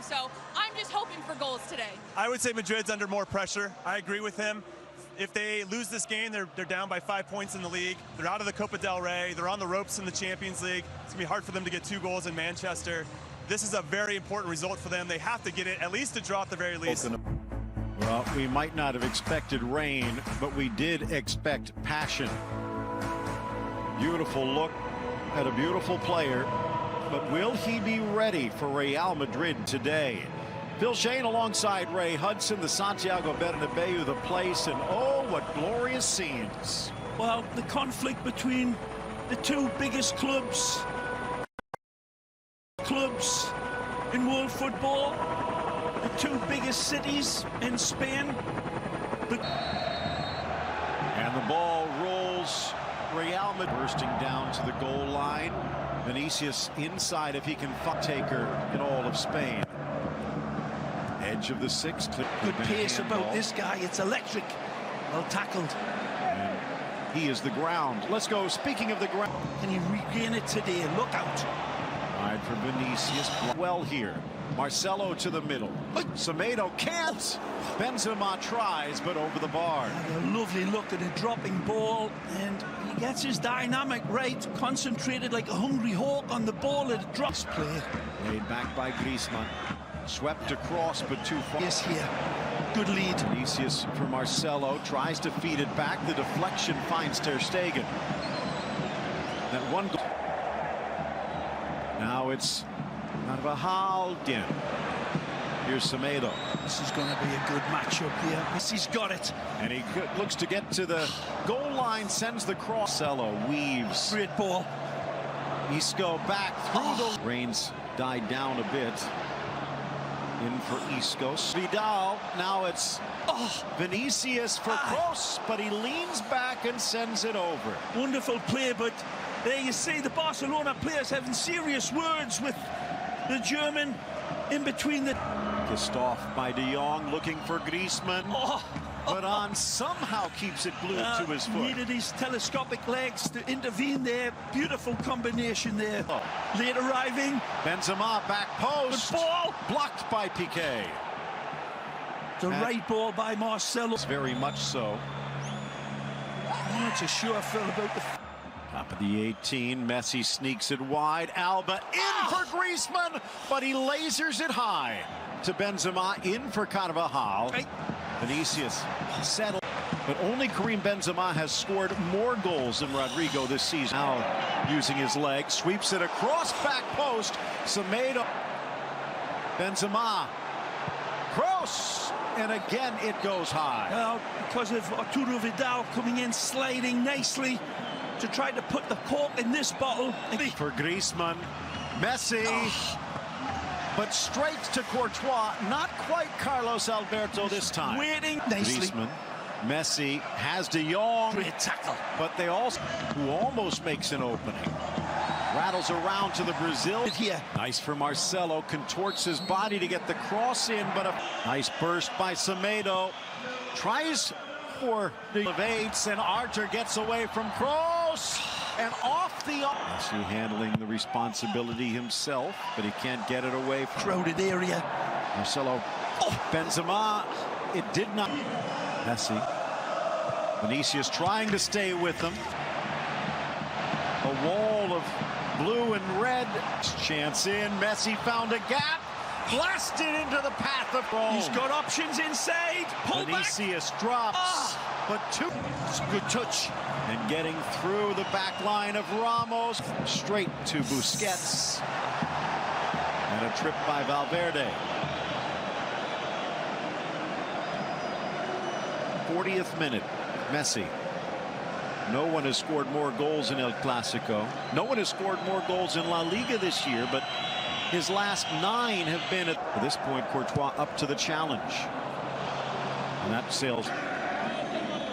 So I'm just hoping for goals today. I would say Madrid's under more pressure. I agree with him. If they lose this game, they're down by 5 points in the league. They're out of the Copa del Rey. They're on the ropes in the Champions League. It's going to be hard for them to get 2 goals in Manchester. This is a very important result for them. They have to get it, at least to draw at the very least. Well, we might not have expected rain, but we did expect passion. Beautiful look at a beautiful player, but will he be ready for Real Madrid today? Phil Shane alongside Ray Hudson, the Santiago Bernabeu, the place, and oh, what glorious scenes. Well, the conflict between the 2 biggest clubs in world football, the 2 biggest cities in Spain. And the ball rolls. Real Madrid bursting down to the goal line. Vinicius inside if he can taker in all of Spain. Edge of the 6. Good pace about this guy. It's electric. Well tackled. And he is the ground. Let's go. Speaking of the ground. Can he regain it today? Look out. Wide for Vinicius. Well here. Marcelo to the middle. Semedo can't. Benzema tries, but over the bar. A lovely look at a dropping ball, and he gets his dynamic right, concentrated like a hungry hawk on the ball. It drops play. Laid back by Griezmann. Swept across, but too far. Yes, here. Good lead. Vinicius for Marcelo. Tries to feed it back. The deflection finds Ter Stegen. That one goal. Now it's Carvajal again. Here's Semedo. This is going to be a good matchup here. Messi's got it. And he looks to get to the goal line, sends the cross. Marcelo weaves. Great ball. Isco back through the... Rains died down a bit. In for Isco. Vidal. Now it's Vinicius for Kroos, but he leans back and sends it over. Wonderful play, but there you see the Barcelona players having serious words with the German in between the... Kissed off by De Jong, looking for Griezmann. But on somehow keeps it glued to his foot. Needed his telescopic legs to intervene there. Beautiful combination there. Late arriving. Benzema back post. Good ball. Blocked by Piqué. The right ball by Marcelo. Very much so. I'm not so sure, Phil, about the... Top of the 18, Messi sneaks it wide. Alba in for Griezmann, but he lasers it high to Benzema, in for Carvajal. Vinicius settled, but only Karim Benzema has scored more goals than Rodrigo this season. Now using his leg, sweeps it across back post. Semedo, Benzema, Kroos, and again it goes high. Well, because of Arturo Vidal coming in, sliding nicely to try to put the cork in this bottle. For Griezmann, Messi, but straight to Courtois. Not quite Carlos Alberto this time. Waiting nicely. Griezmann, Messi has De Jong. Great tackle. But they also, who almost makes an opening. Rattles around to the Brazil. Here. Nice for Marcelo, contorts his body to get the cross in, but a nice burst by Semedo. Tries for the evades, and Archer gets away from Kroos and off the... Messi handling the responsibility himself, but he can't get it away. Crowded area. Marcelo, Benzema, it did not. Messi, Vinicius trying to stay with them. A wall of blue and red. Chance in, Messi found a gap. Blasted into the path of Rome. He's got options inside. Pull Vinicius drops, but it's a good touch. And getting through the back line of Ramos, straight to Busquets. And a trip by Valverde. 40th minute, Messi. No one has scored more goals in El Clasico. No one has scored more goals in La Liga this year, but his last 9 have been at this point. Courtois up to the challenge, and that sails.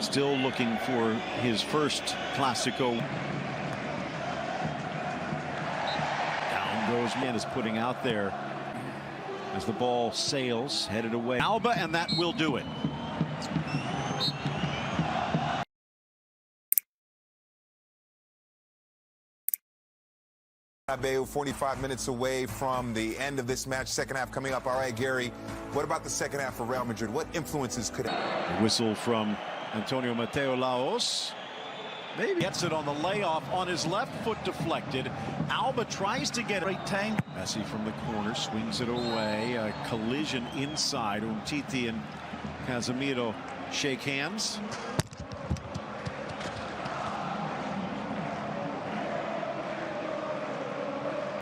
Still looking for his first Clasico. Down goes man is putting out there as the ball sails, headed away. Alba, and that will do it. Bernabeu, 45 minutes away from the end of this match. Second half coming up. All right, Gary, what about the second half for Real Madrid? What influences could... A whistle from Antonio Mateo Laos. Maybe gets it on the layoff on his left foot deflected. Alba tries to get it. Great time. Messi from the corner swings it away. A collision inside. Umtiti and Casemiro shake hands.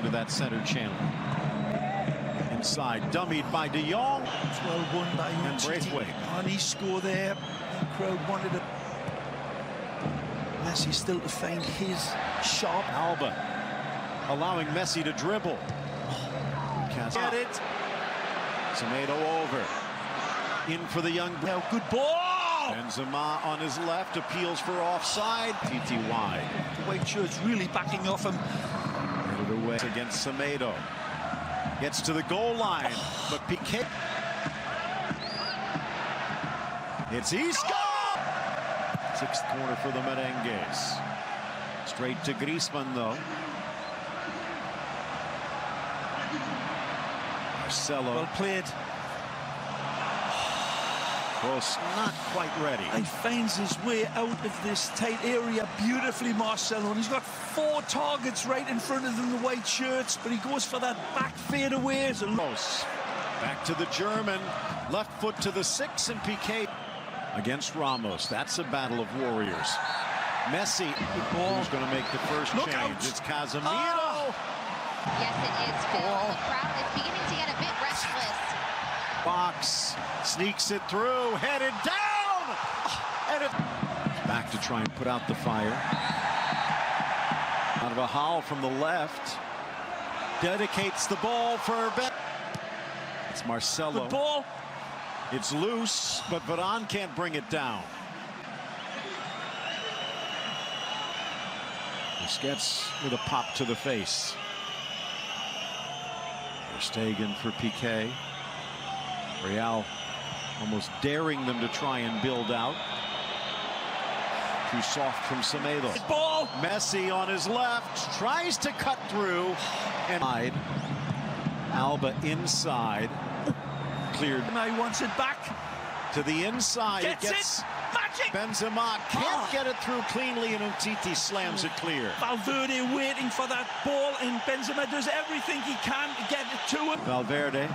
To that center channel. Inside, dummied by De Jong. It's well won by Braithwaite. On his score there. The crowd wanted it. Messi still to find his shot. Alba allowing Messi to dribble. Get it. Semedo over. In for the young. Now good ball. Benzema on his left appeals for offside. TT wide. The white shirt's really backing off him. Get it away against Semedo. Gets to the goal line, but Piqué. It's Isco. Sixth corner for the Merengues. Straight to Griezmann though. Marcelo. Well played. Close, not quite ready. He finds his way out of this tight area beautifully, Marcelo. And he's got 4 targets right in front of him, the white shirts, but he goes for that back fadeaway. Close. Back to the German. Left foot to the 6 and Piqué against Ramos. That's a battle of warriors. Messi, who's going to make the first Look change. out. It's Casemiro. Yes, it is, Phil. The crowd is beginning to get a bit restless. Box sneaks it through, headed down, and it back to try and put out the fire. Carvajal from the left dedicates the ball for Ben. It's Marcelo. Good ball. It's loose, but Varane can't bring it down. Busquets with a pop to the face. Ter Stegen for Piqué. ReaI almost daring them to try and build out. Too soft from Semedo. Ball. Messi on his left tries to cut through and Alba inside. Cleared. Now he wants it back. To the inside. Gets it gets it. Magic. Benzema can't get it through cleanly, and Umtiti slams it clear. Valverde waiting for that ball, and Benzema does everything he can to get it to him. Valverde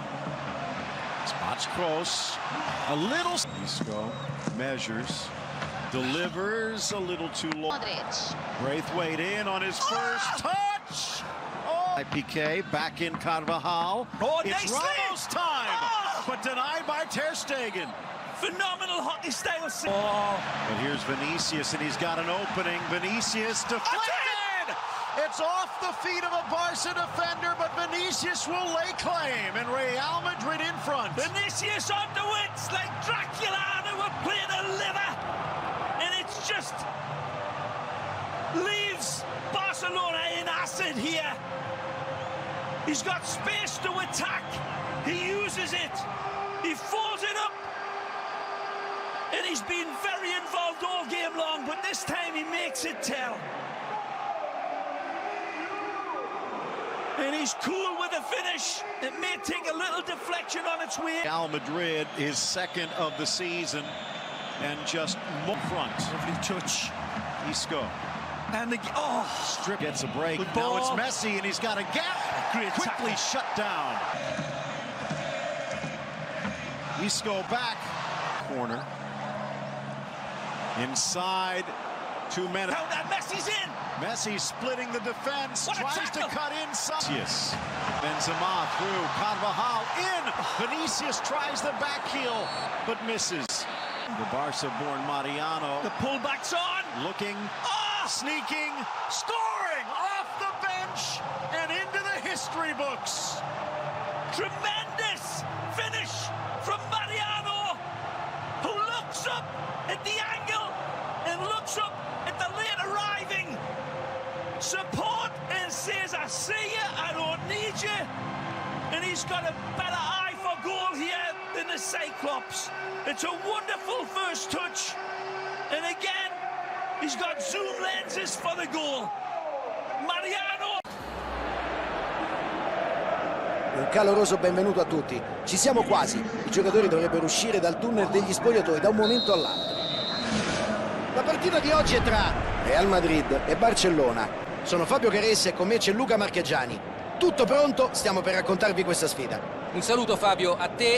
spots Kroos. A little. Isco measures, delivers a little too long. Modric. Braithwaite in on his first touch. Oh, Piqué back in Carvajal. Oh, it's nicely. Ramos time, but denied by Ter Stegen. Phenomenal hockey style. But here's Vinicius, and he's got an opening. Vinicius deflected. It's off the feet of a Barca defender, but Vinicius will lay claim, and Real Madrid in front. Vinicius on the wits like Dracula, and we're playing a liver, and it's just leaves Barcelona in acid here. He's got space to attack. He uses it. He folds it up. And he's been very involved all game long, but this time he makes it tell. And he's cool with the finish. It may take a little deflection on its way. Real Madrid, his second of the season, and just more front. Lovely touch. Isco. And the Strip gets a break. Good Now ball. it's Messi, and he's got a gap. Great Quickly tackle. shut down. Isco back. Corner. Inside. 2 minutes. Now that Messi's in. Messi splitting the defense. What a Tries to tackle. cut inside. Yes. Benzema through. Carvajal in. Vinicius tries the back heel, but misses. The Barca-born Mariano. The pullback's on. Looking. Sneaking. Scoring off the bench and into the history books. Tremendous finish from Mariano, who looks up at the angle and looks up at the late arriving support and says, I see you, I don't need you. And he's got a better eye for goal here than the Cyclops. It's a wonderful first touch. And again, he's got zoom lenses for the goal. Mariano. Un caloroso benvenuto a tutti. Ci siamo quasi. I giocatori dovrebbero uscire dal tunnel degli spogliatoi da un momento all'altro. La partita di oggi è tra Real Madrid e Barcellona. Sono Fabio Caressa e con me c'è Luca Marchegiani. Tutto pronto? Stiamo per raccontarvi questa sfida. Un saluto Fabio, a te.